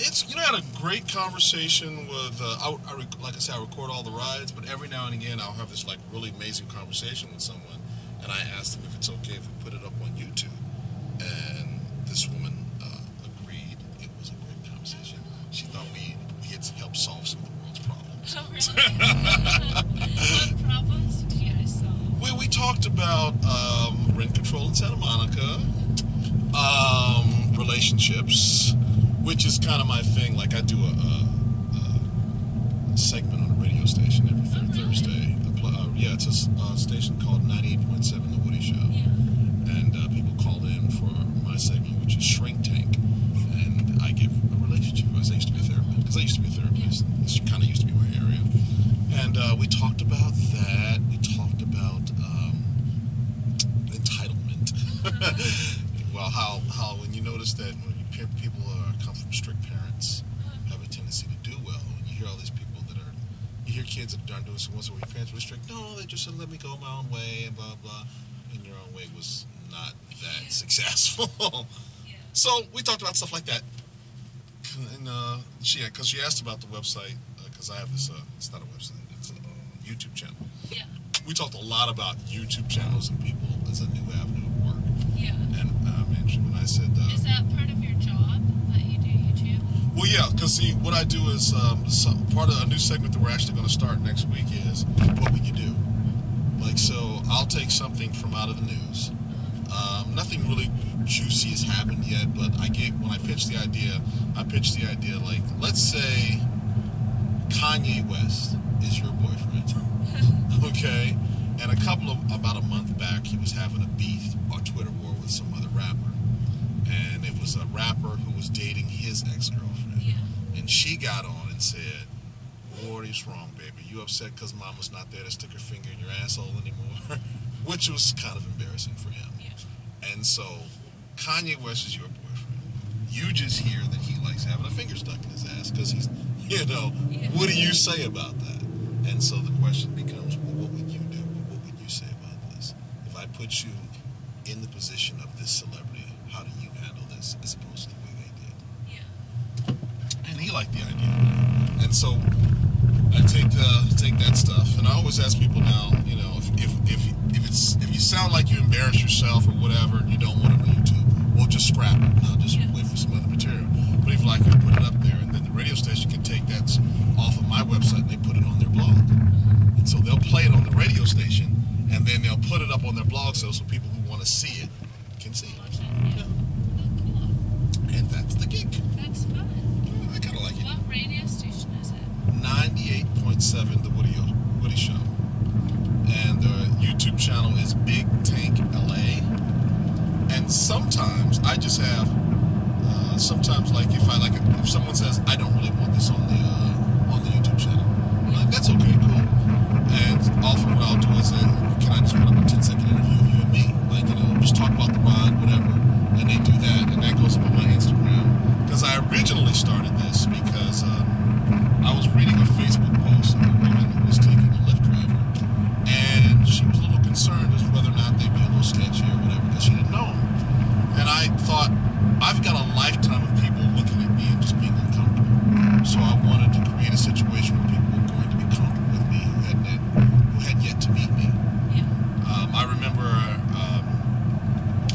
I had a great conversation with, like I said, I record all the rides, but every now and again I'll have this like really amazing conversation with someone, and I asked them if it's okay if we put it up on YouTube, and this woman agreed. It was a great conversation. She thought we had helped solve some of the world's problems. Oh, really? What problems did you guys solve? Well, we talked about rent control in Santa Monica, relationships, which is kind of my thing. Like I do a segment on a radio station every third Thursday. Yeah, it's a station called 98.7 The Woody Show. Yeah. And people call in for my segment, which is Shrink Tank. And I give a relationship advice. I used to be a therapist. Because I used to be a therapist. This kind of used to be my area. And we talked about that. We talked about entitlement. Well, how when you notice that when people come from strict parents have a tendency to do well, and you hear all these people that are, you hear kids that aren't doing so well, so your parents were strict. No, they just said let me go my own way and blah blah. And your own way was not that successful. Yeah. So we talked about stuff like that. And because she asked about the website, because I have this. It's not a website. It's a YouTube channel. Yeah. We talked a lot about YouTube channels and people as a new avenue of work. Yeah. And when I said, is that part of your job that you do YouTube? well, yeah, because see, what I do is part of a new segment that we're actually going to start next week is what would you do? Like, so I'll take something from out of the news. Nothing really juicy has happened yet, but when I pitched the idea like, let's say Kanye West is your boyfriend, okay? And about a month back, he was having a beef or Twitter war with some other rapper. And it was a rapper who was dating his ex-girlfriend. Yeah. And she got on and said, what is wrong, baby? You upset because mama's not there to stick her finger in your asshole anymore? Which was kind of embarrassing for him. Yeah. And so, Kanye West is your boyfriend. You just hear that he likes having a finger stuck in his ass because he's, Yeah. What do you say about that? And so the question becomes, well, what would you do? What would you say about this? If I put you in the position of this celebrity, how do you handle this as opposed to the way they did? Yeah. And he liked the idea. And so I take that stuff, and I always ask people now, if you sound like you embarrass yourself or whatever, and you don't want it on YouTube, well, just scrap it. And I'll just wait for some other material. But if you like it, put it up there, and then the radio station can take that off of my website and they put it on their blog. And so they'll play it on the radio station, and then they'll put it up on their blog so people who want to see it can see it. Yeah. Oh, cool. And that's the gig. That's fun. I kind of like it. What radio station is it? 98.7 The Woody Show. And the YouTube channel is Big Tank LA. And sometimes I just have, sometimes like if someone says I don't really want this on the YouTube channel, I'm like, that's okay, cool. And often what I'll do is can I just put up a 10-second interview of you and me, like just talk about the ride, whatever, and they do that, and that goes up on my Instagram. Because I originally started this because I was reading a Facebook post of a woman who was taking a Lyft driver, and she was a little concerned as to whether or not they'd be a little sketchy or whatever because she didn't know them. And I thought, I've got a lifetime of people looking at me and just being uncomfortable. So I wanted to create a situation where people were going to be comfortable with me who had yet to meet me. Yeah. I remember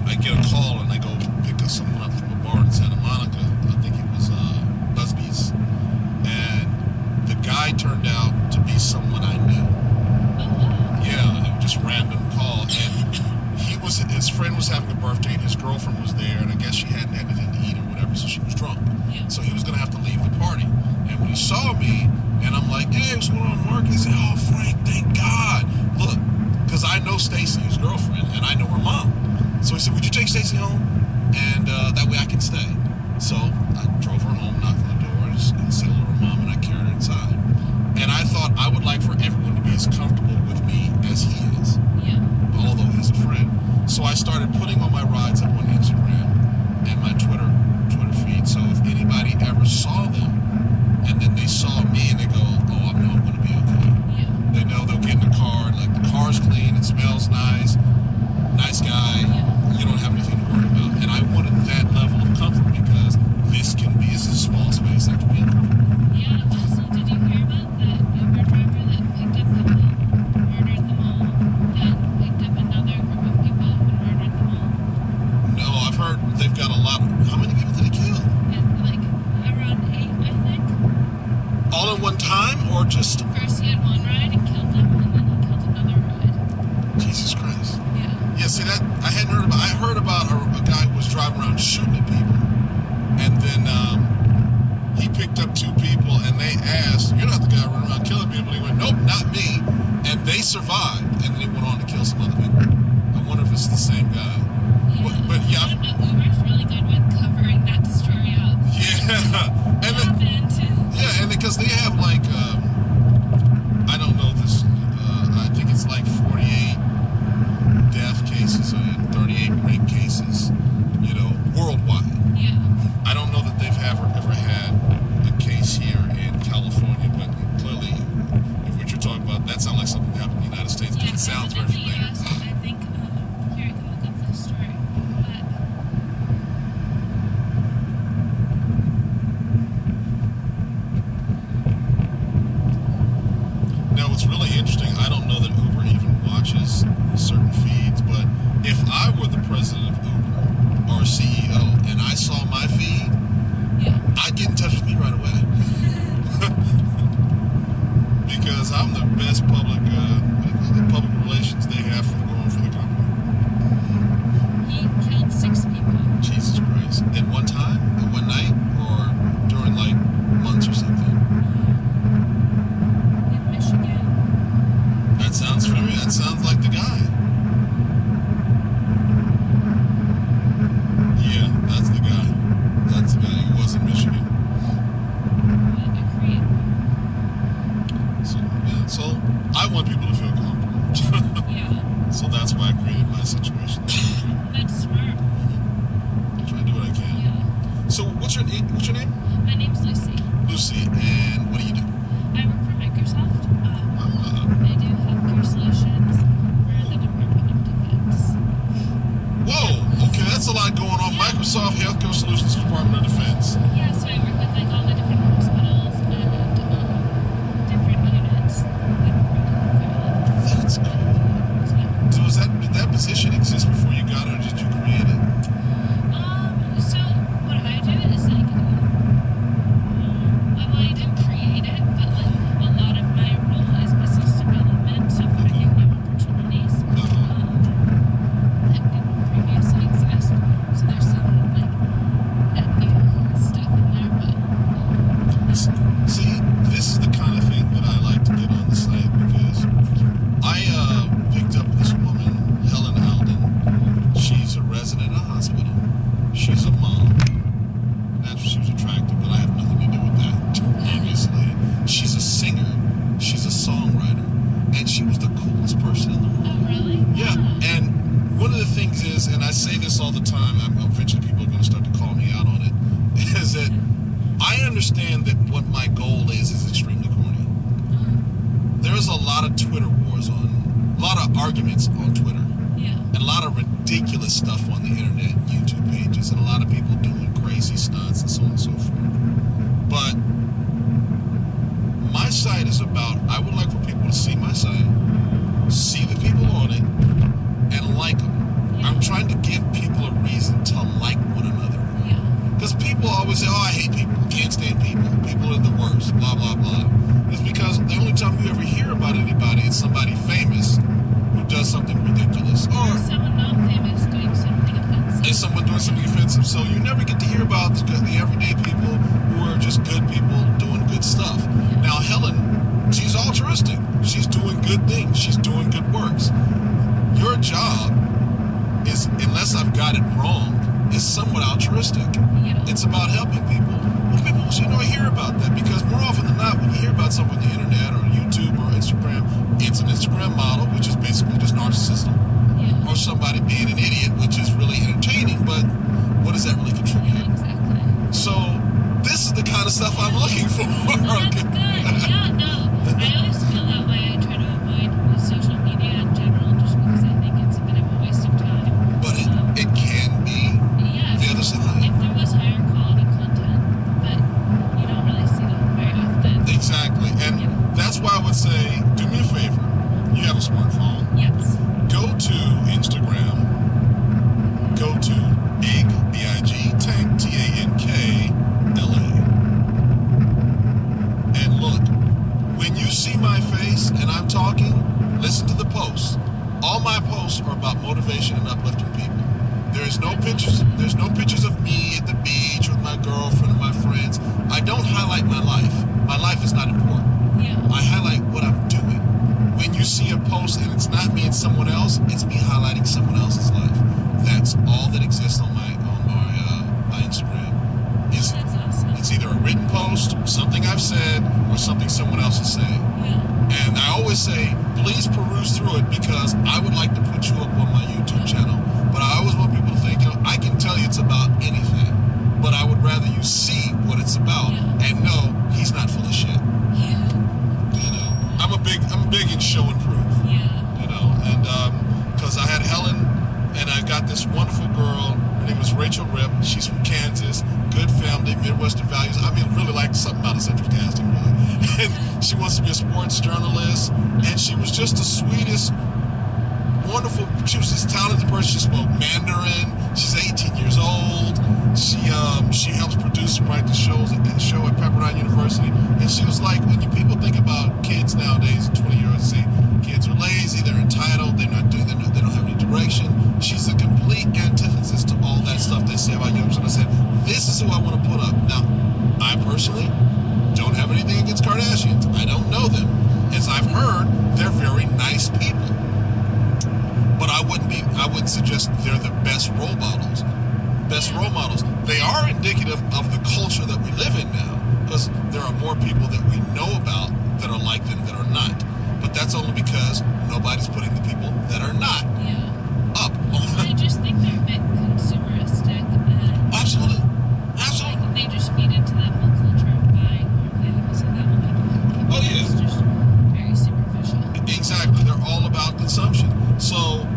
I get a call and I go pick someone up from a bar in Santa Monica. I think it was Busby's. And the guy turned out to be someone I knew. Oh, wow. Yeah, it was just random call. And his friend was having a birthday and his girlfriend was there, and I guess she hadn't had anything to eat or whatever, so she was drunk. Yeah. So he was going to have to leave the party. And when he saw me, and I'm like, hey, what's going on, Mark? He said, oh, Frank, thank God. Look, because I know Stacy, his girlfriend, and I know her mom. So he said, would you take Stacy home? And that way I can stay. So I drove her home, knocked on the door, and said hello to her mom, and I carried her inside. And I thought I would like for everyone to be as comfortable with me as he is. Yeah. Although he's a friend. So I started putting all my rides up on Instagram and my Twitter feed. So if anybody ever saw them and then they saw me and they go, oh, I know I'm going to be okay. Yeah. They know they'll get in the car, like the car's clean, it smells nice, nice guy, you don't have anything to worry about. And I wanted that level of comfort because this is a small space. Yeah, see that I hadn't heard about. I heard about a guy who was driving around shooting at people, and then he picked up two people, and they asked, "You're not the guy running around killing people." And he went, "Nope, not me," and they survived, and then he went on to kill some other people. I wonder if it's the same guy. Yeah. But yeah, I don't know, Uber's really good with covering that story up. yeah, and yeah, and because they have like I don't know this. I think it's like 48 death cases and 38 rape cases, you know, worldwide. Yeah. I don't know that they've ever had a case here in California, but clearly, if what you're talking about, that sounds like something that happened in the United States. Yeah, It sounds very in the familiar. US, I think, here I can look up this story, but Now, what's really interesting, I don't know that Uber even watches certain feeds, but if I were the president of Uber or CEO and I saw my feed, yeah. I'd get in touch with me right away. Because I'm the best public relations they have going for the company. He killed 6 people. Jesus Christ. At one time? At one night? Or during like months or something? In Michigan. That sounds familiar. That sounds like the guy. Yeah, that's the guy. That's the guy. He was in Michigan. What a creep. So, yeah, so I want people to feel comfortable. Yeah. So that's why I created my situation. That's smart. Try to do what I can. Yeah. So what's your name? My name's Lucy. Lucy, and what do you do? I work for Microsoft. Ah, I do healthcare solutions for the Department of Defense. whoa, okay, that's a lot going on. Microsoft Healthcare Solutions Department of Defense. Yeah, so I work with like all the different hospitals and different units that provide That's cool. healthcare. So did that position exist before you got it, or did you create it? So what I do is like, well, I didn't create it, but like a lot of my role is business development, so finding new opportunities that didn't previously exist. So there's some like net new stuff in there, but See, this is the kind of thing that I like to get on the site because I picked up this woman, Helen Alden. She's a resident at a hospital. She's a mom. Naturally, she was attractive, but I have nothing to do with that, obviously. She's a singer. She's a songwriter. And she was the coolest person in the room. oh really? Yeah, and one of the things is, and I say this all the time, eventually people are going to start to call me out on it, is that I understand that what my goal is extremely corny. There's a lot of Twitter wars a lot of arguments on Twitter, Yeah. and a lot of ridiculous stuff on the internet, YouTube pages, and a lot of people doing crazy stunts and so on and so forth. But my site is about, I would like for people to see my site, see the people on it, and like them. I'm trying to give people a reason to like one another. Yeah. Because people always say, oh, I hate people, can't stand people, people are the worst, blah, blah, blah. It's because the only time you ever hear about anybody is somebody famous who does something ridiculous. Or Someone not famous doing something offensive. is someone doing something offensive. So you never get to hear about the everyday people who are just good people doing good stuff. Now, Helen, she's altruistic. She's doing good things. She's doing good works. Your job is, unless I've got it wrong, is somewhat altruistic. Yeah. It's about helping people. Well, people should know hear about that because more often than not, when you hear about something on the internet or YouTube or Instagram, it's an Instagram model, which is basically just narcissism, Yeah. or somebody being an idiot, which is really entertaining, but what does that really contribute? Yeah, exactly. So this is the kind of stuff I'm looking for. Well, that's good. Yeah, no. I always feel that way. I try to avoid social media in general just because I think it's a bit of a waste of time. But it can be Yeah. the other side. If there was higher quality content, but you don't really see that very often. Exactly. And that's why I would say, do me a favor. You have a smartphone. Yes. Go to Instagram. Go to Big, B-I-G, Tank, T-A-N-K, L-A. inspiration and uplifting people. There's no pictures of me at the beach with my girlfriend and my friends. I don't highlight my life. My life is not important. Yeah. I highlight what I'm doing. When you see a post and it's not me, it's someone else, it's me highlighting someone else's life. That's all that exists on my Instagram. That's awesome. It's either a written post, something I've said, or something someone else is saying. Yeah. And I always say, please peruse through it, because I would like to put you up on my YouTube channel. But I always want people to think, I can tell you it's about anything, but I would rather you see what it's about and know he's not full of shit. Yeah. You know, I'm big in show and prove. Yeah. You know, and because I had Helen, and I got this wonderful girl. Her name was Rachel Rip. She's from Kansas. Good family, Midwestern values. I mean, really like something out of Central Casting, really. And she wants to be a sports journalist, and she was just the sweetest, wonderful. She was this talented person. She spoke Mandarin. She's 18 years old. She helps produce and write the show at Pepperdine University. And she was like, when people think about kids nowadays, 20-year-olds, say kids are lazy, they're entitled, they don't have any direction. She's a complete antithesis to all that stuff they say about young people. I said, this is who I want to put up. Now, I personally don't have anything against Kardashians. I don't know them. As I've heard, they're very nice people. But I wouldn't suggest they're the best role models. They are indicative of the culture that we live in now, because there are more people that we know about that are like them that are not. But that's only because nobody's putting the people that are not up. I just think they're a bit consumeristic. Absolutely. Like they just feed into that whole culture of buying more things, and that will make them. Oh yeah. It's just very superficial. Exactly. They're all about consumption. So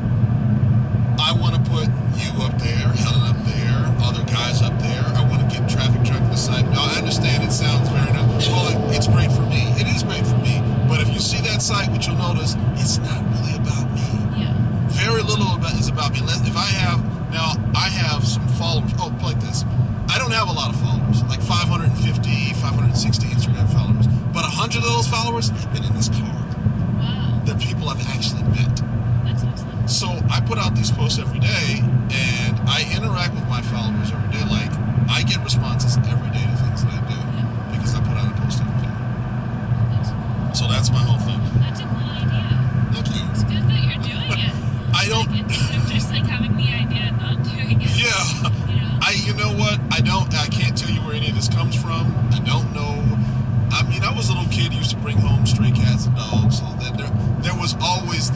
I want to put you up there, Helen up there, other guys up there. I want to get traffic to the site. Now, I understand it sounds very nice. Well, it's great for me. It is great for me. But if you see that site, what you'll notice, it's not really about me. Yeah. Very little is about me. If I have some followers. Oh, like this. I don't have a lot of followers, like 550, 560 Instagram followers. But 100 of those followers have been in this car. Wow. They're people I've actually met. That's awesome. So I put out these posts every day, and I interact with my followers every day. Like, I get responses every day to things that I do because I put out a post every day. So that's my whole thing. That's a cool idea. Thank you. It's good that you're doing it. I don't. Instead of just like having the idea and not doing it. Yeah. You know what? I can't tell you where any of this comes from. I don't know. I mean, I was a little kid who used to bring home stray cats and dogs, so that there was always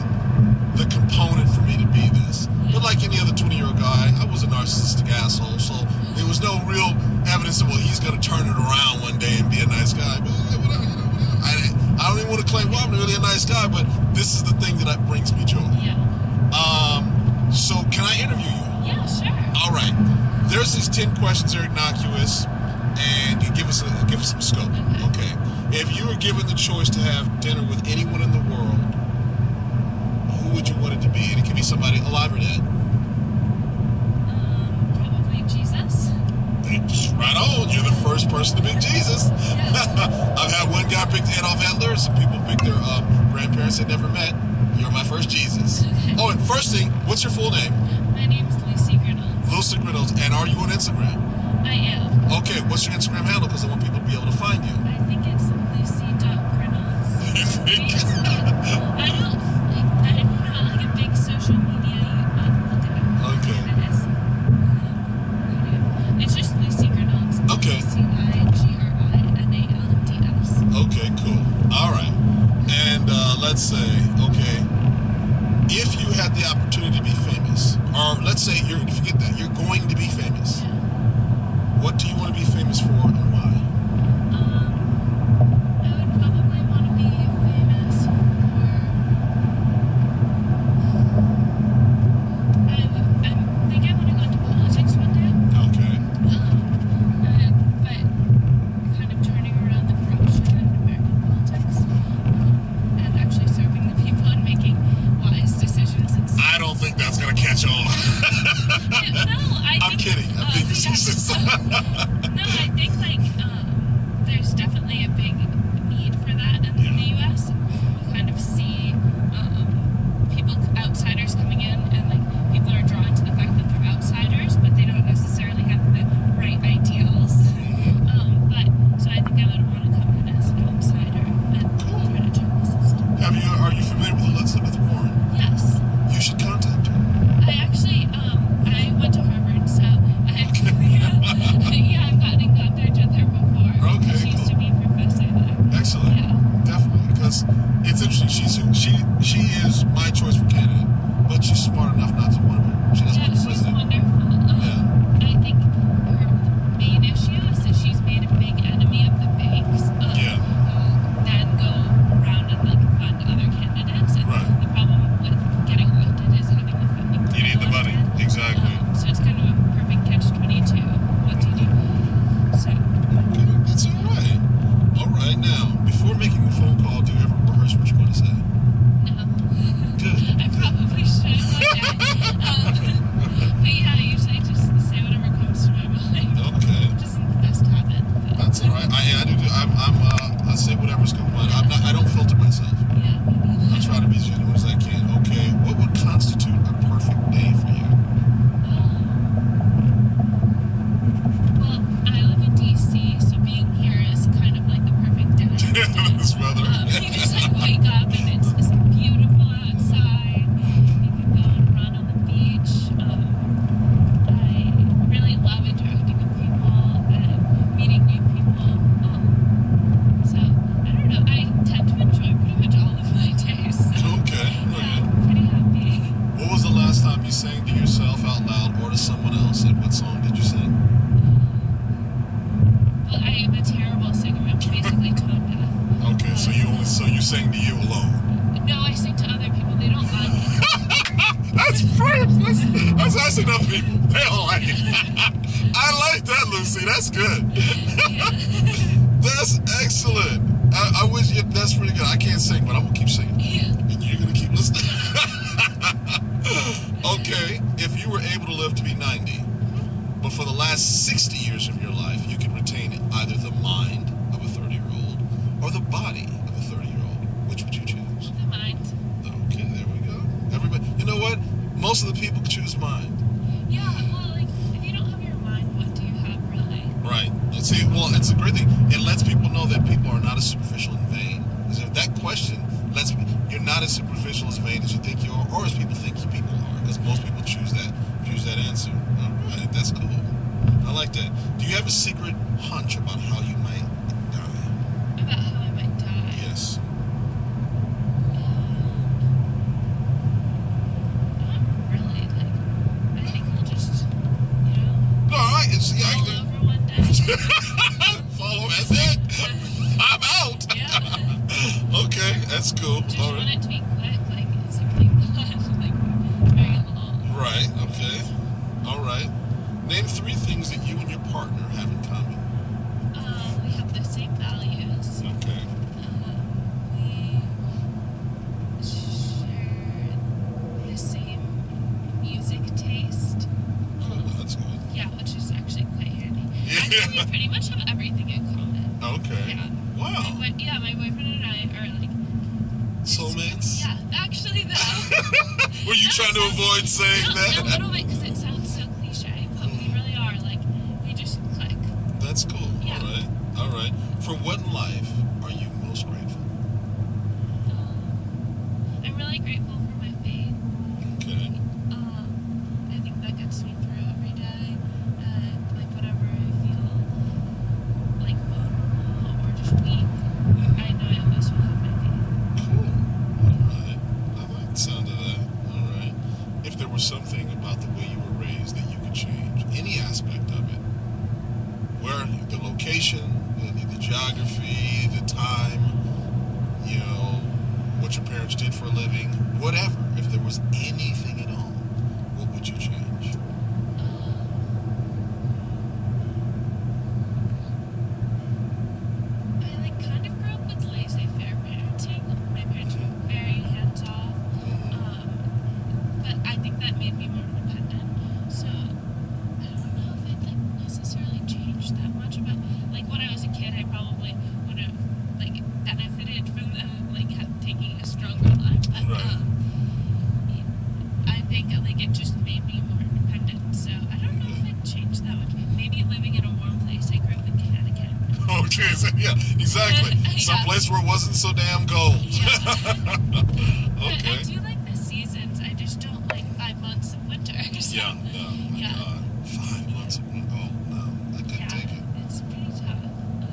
the component for me to be this. But like any other 20-year-old guy, I was a narcissistic asshole, so there was no real evidence that, well, he's going to turn it around one day and be a nice guy. But I don't even want to claim, well, I'm really a nice guy, but this is the thing that brings me joy. Yeah. So can I interview you? Yeah, sure. All right. There's these 10 questions that are innocuous, and you give us some scope. Okay. If you were given the choice to have dinner with anyone in the world, who would you want it to be? And it can be somebody alive or dead. Probably Jesus. Right on. You're the first person to pick Jesus. Yeah. I've had one guy pick Adolf Hitler. Some people pick their grandparents they never met. You're my first Jesus. Okay. Oh, and first thing, what's your full name? My name's Lucy Grinnells. Lucy Grinnells. And are you on Instagram? I am. Okay, what's your Instagram handle? Because I want people to be able to find you. I think it's Lucy.Grinnells. You think? I'm not like a big social media. Okay. It's just Lucy Grinnells. Okay. Lucy.Grinnells. Okay, cool. All right. And let's say, okay, if you had the opportunity to be famous, or let's say forget that, you're going to be famous. Yeah. What do you want to be famous for and why? I would probably want to be famous for. I think I want to go into politics one day. Okay. But kind of turning around the corruption in American politics, and actually serving the people and making wise decisions. I don't think that's gonna catch on. I'm kidding. I'm being facetious. No, I think there's definitely a big need for that in the U.S. We kind of see people, outsiders coming in, and people are sang to yourself out loud or to someone else? And what song did you sing? Well, I am a terrible singer. I'm basically tone deaf. Okay, so you sang to you alone. No, I sing to other people. They don't like it. That's perfect. That's enough people. They don't like it. I like that, Lucy. That's good. That's excellent. I wish you. That's pretty good. I can't sing, but I'm gonna keep singing. Yeah. And you're gonna keep listening. Okay, if you were able to live to be 90, but for the last 60 years of your life, you could retain either the mind of a 30-year-old or the body of a 30-year-old, which would you choose? The mind. Okay, there we go. Everybody, you know what? Most of the people choose mind. Yeah, well, like, if you don't have your mind, what do you have, really? Right. See, well, it's a great thing. It lets people know that people are not as superficial and vain. Because if that question lets you're not as superficial as vain as you think you are, or as people think you people are. Because most people choose that answer. All right, that's cool. I like that. Do you have a secret hunch about how you might die? About how I might die? Yes. Not really. Like, I think I'll just, No, all right. fall over one day. Follow. That's it. I'm out. Yeah. Okay, that's cool. Just All want right. it to be quick, like, something not, like, very long. Right. Okay. All right. Name 3 things that you and your partner have in common. We have the same values. Okay. We share the same music taste. Cool. That's good. Yeah, which is actually quite handy. Yeah. Actually, we pretty much have everything in common. Okay. Yeah. Wow. My boyfriend and I are like Soulmates? Yeah, actually though. Were you trying to avoid saying that? A little bit because it sounds so cliche, but we really are. Like, we just click. That's cool. Yeah. All right. All right. For what in life are you most grateful? I'm really grateful for my faith. Okay. I think that gets me through every day. Like, whenever I feel like vulnerable or just weak, I know I always will have my faith. Cool. All right. I like the sound of that. All right. If there was something about the way you were raised that you could change, any aspect of it, where the location, the geography, the time, what your parents did for a living, whatever, if there was anything at all, what would you change? I kind of grew up with laissez-faire parenting. My parents were very hands-off, but I think that made me more independent. So I don't know if it necessarily changed that much. About when I was a kid, I probably would have benefited from them taking a stronger life. But Right. I think it just made me more independent. So I don't know if it changed that much. Maybe living in a warm place. I grew up in Connecticut. Okay, so yeah, exactly. Yeah. Some place where it wasn't so damn cold. Yeah. But I Okay. do like the seasons. I just don't like 5 months of winter. So, Yeah, no, my Yeah. God. 5 months of winter. Oh, no, I couldn't take it. It's pretty tough.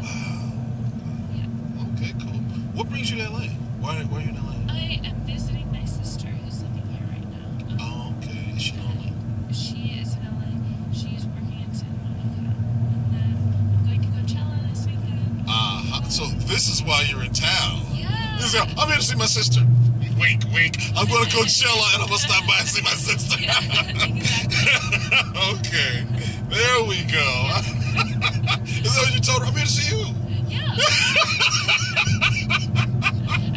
Wow. Yeah. Okay, cool. What brings you to LA? Why are you in LA? I am visiting my sister who's living here right now. Oh, okay. Is she lonely? She is in LA. She's working in Santa Monica. And then I'm going to Coachella this weekend. So this is why you're in town. Yeah. You say, I'm here to see my sister. Wink, wink. I'm going to Coachella and I'm going to stop by and see my sister. Yeah, exactly. Okay. There we go. Is that what you told her? I'm here to see you. Yeah.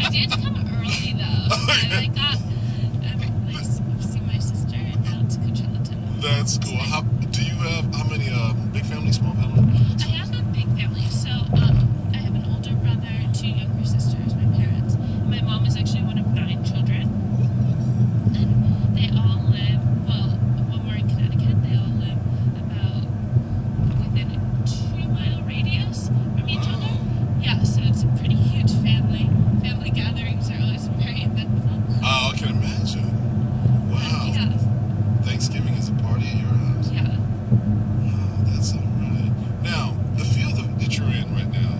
I did come early though. So I got see my sister and now to Coachella tonight. That's cool. How many big family, small family? I have a big family. So I have an older brother and 2 younger sisters, my parents. My mom is actually one of 9 children. And they all live, when we're in Connecticut, they all live about within a 2-mile radius from each other. Yeah, so it's a pretty huge family. Family gatherings are always very eventful. Oh, I can imagine. Wow. Yeah. Thanksgiving is a party at your house. Yeah. Wow, that's really. Now, the field that you're in right now,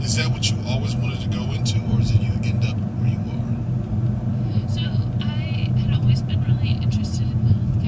is that what you always wanted to go into, or is it you end up where you are? So I had always been really interested in health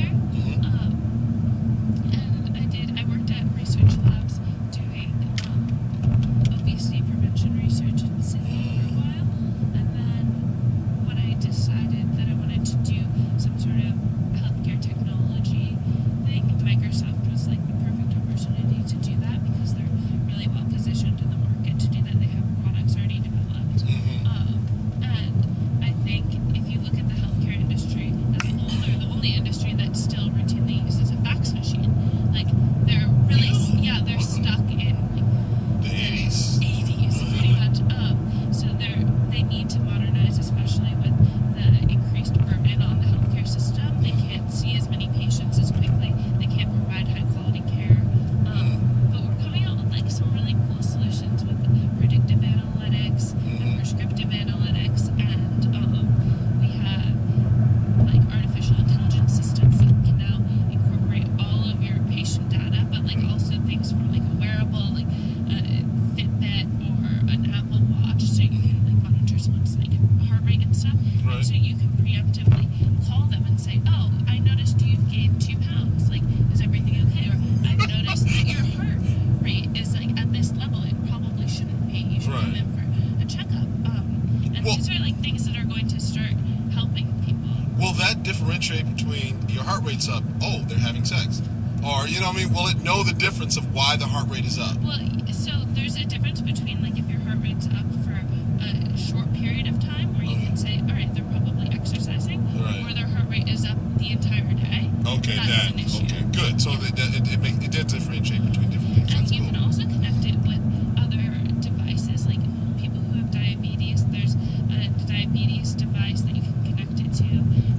oh, they're having sex. Or, you know what I mean? Will it know the difference of why the heart rate is up? Well, so there's a difference between, like, if your heart rate's up for a short period of time, where you can say, all right, they're probably exercising, or their heart rate is up the entire day. Okay, that's an issue. Okay, good. So it did differentiate between different things. And That's you cool. can also connect it with other devices, like people who have diabetes. There's a diabetes device that you can connect it to,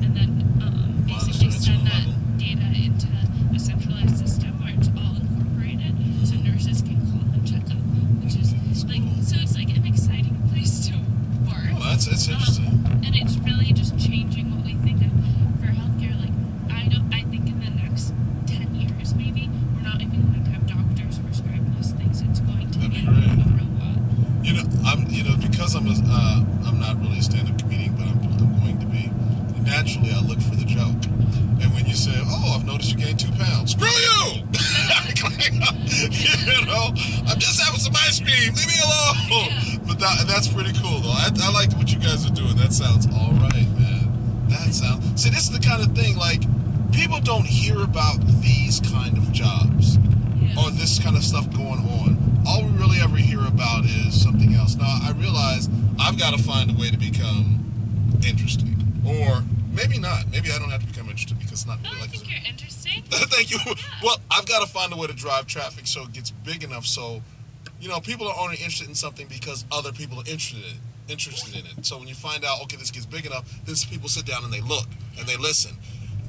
and then basically send that data into a centralized system where it's all incorporated, so nurses can call and check up, which is like, so it's like an exciting place to work. Oh, that's interesting. And it's really just changing what we think of for healthcare. Like, I think in the next 10 years, maybe, we're not even going to have doctors prescribe these things. It's going to be a robot. Because I'm not really a stand-up comedian, but I'm going to be. Naturally, I look for the joke. And when you say, "Oh, I've noticed you gained 2 pounds," screw you! I'm just having some ice cream. Leave me alone. Yeah. But that's pretty cool, though. I like what you guys are doing. That sounds all right, man. See, this is the kind of thing, like, people don't hear about these kind of jobs or this kind of stuff going on. All we really ever hear about is something else. Now, I realize I've got to find a way to become interesting. Or maybe not. Maybe I don't have to become interesting because it's not really I think you're interesting. Thank you. Yeah. Well, I've got to find a way to drive traffic so it gets big enough so, people are only interested in something because other people are interested in it. So when you find out, okay, this gets big enough, then people sit down and they look and they listen,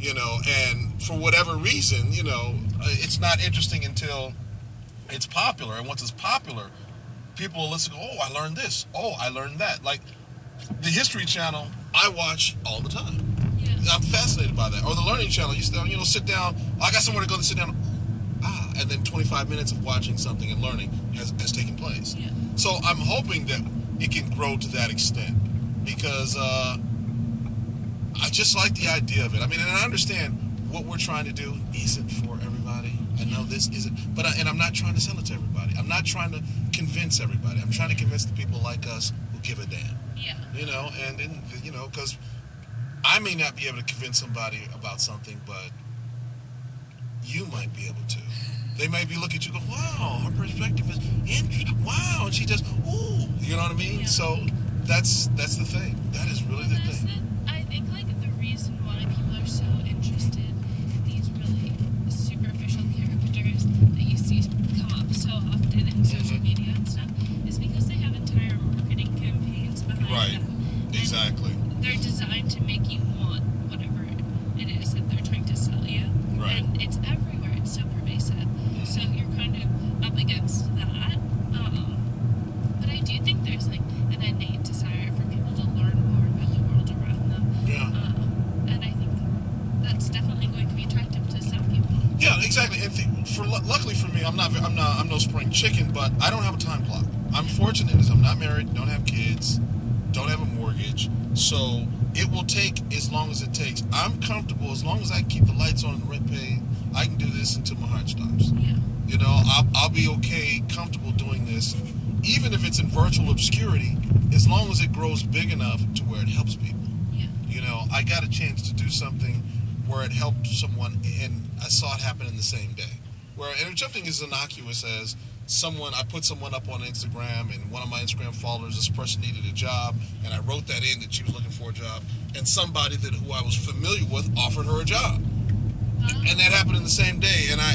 and for whatever reason, it's not interesting until it's popular. And once it's popular, people will listen, oh, I learned this. Oh, I learned that. Like the History Channel, I watch all the time. Yeah. I'm fascinated by that. Or the Learning Channel, sit down. I got somewhere to go to sit down. And then 25 minutes of watching something and learning has taken place. Yeah. So I'm hoping that it can grow to that extent because I just like the idea of it. I mean, and I understand what we're trying to do isn't for everybody. I know this isn't, and I'm not trying to sell it to everybody. I'm not trying to convince everybody. I'm trying to convince the people like us who give a damn. Yeah. Because I may not be able to convince somebody about something, but you might be able to. They may be looking at you and go, wow, her perspective is interesting. Wow, and she does, ooh, you know what I mean? Yeah. So that's the thing. That is really the thing. I think, like, the reason why people are so interested in these really superficial characters that you see come up so often in social media and stuff is because they have entire marketing campaigns behind them. Exactly. They're designed to make you want whatever it is that they're trying to sell you. Right. And it's everywhere. It's so pervasive. So you're kind of up against that. But I do think there's, like, an innate desire for people to learn more about the world around them. Yeah. And I think that's definitely going to be attractive to some people. Yeah, exactly. And luckily for me, I'm no spring chicken, but I don't have a time clock. I'm fortunate as I'm not married, don't have kids, don't have a mortgage, so it will take as long as it takes. I'm comfortable as long as I keep the lights on and the rent paid. I can do this until my heart stops. Yeah. I'll be okay, comfortable doing this, even if it's in virtual obscurity, as long as it grows big enough to where it helps people. Yeah. I got a chance to do something where it helped someone, and I saw it happen in the same day. And something as innocuous as I put someone up on Instagram, and one of my Instagram followers, this person needed a job, and I wrote that in that she was looking for a job, and somebody who I was familiar with offered her a job. And that happened in the same day, and I